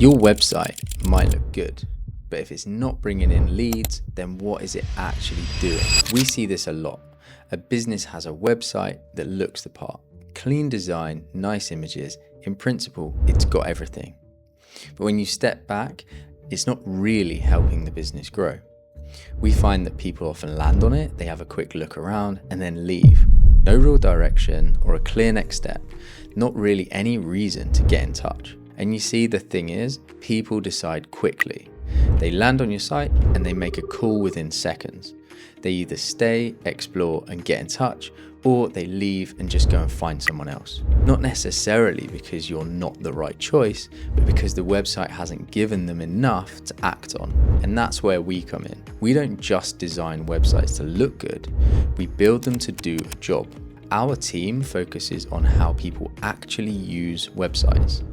Your website might look good, but if it's not bringing in leads, then what is it actually doing? We see this a lot. A business has a website that looks the part. Clean design, nice images. In principle, it's got everything. But when you step back, it's not really helping the business grow. We find that people often land on it, they have a quick look around and then leave. No real direction or a clear next step, not really any reason to get in touch. And you see, the thing is, people decide quickly. They land on your site and they make a call within seconds. They either stay, explore and get in touch, or they leave and just go and find someone else. Not necessarily because you're not the right choice, but because the website hasn't given them enough to act on. And that's where we come in. We don't just design websites to look good, we build them to do a job. Our team focuses on how people actually use websites,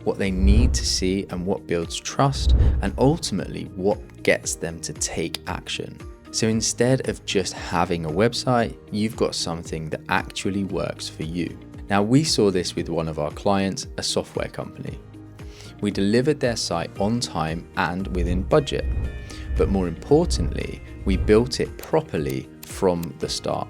what they need to see and what builds trust, and ultimately what gets them to take action. So instead of just having a website, you've got something that actually works for you. Now, we saw this with one of our clients, a software company. We delivered their site on time and within budget, but more importantly, we built it properly from the start,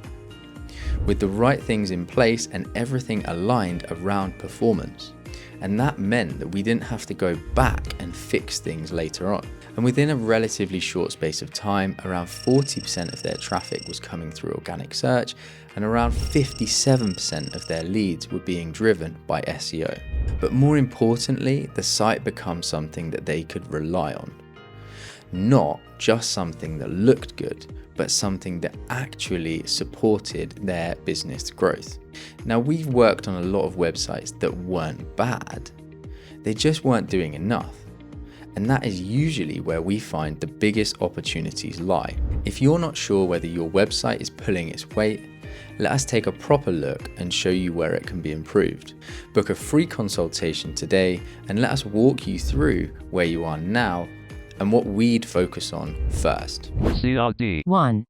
with the right things in place and everything aligned around performance. And that meant that we didn't have to go back and fix things later on. And within a relatively short space of time, around 40% of their traffic was coming through organic search, and around 57% of their leads were being driven by SEO. But more importantly, the site becomes something that they could rely on. Not just something that looked good, but something that actually supported their business growth. Now, we've worked on a lot of websites that weren't bad, they just weren't doing enough. And that is usually where we find the biggest opportunities lie. If you're not sure whether your website is pulling its weight, let us take a proper look and show you where it can be improved. Book a free consultation today and let us walk you through where you are now and what we'd focus on first. CRD 1.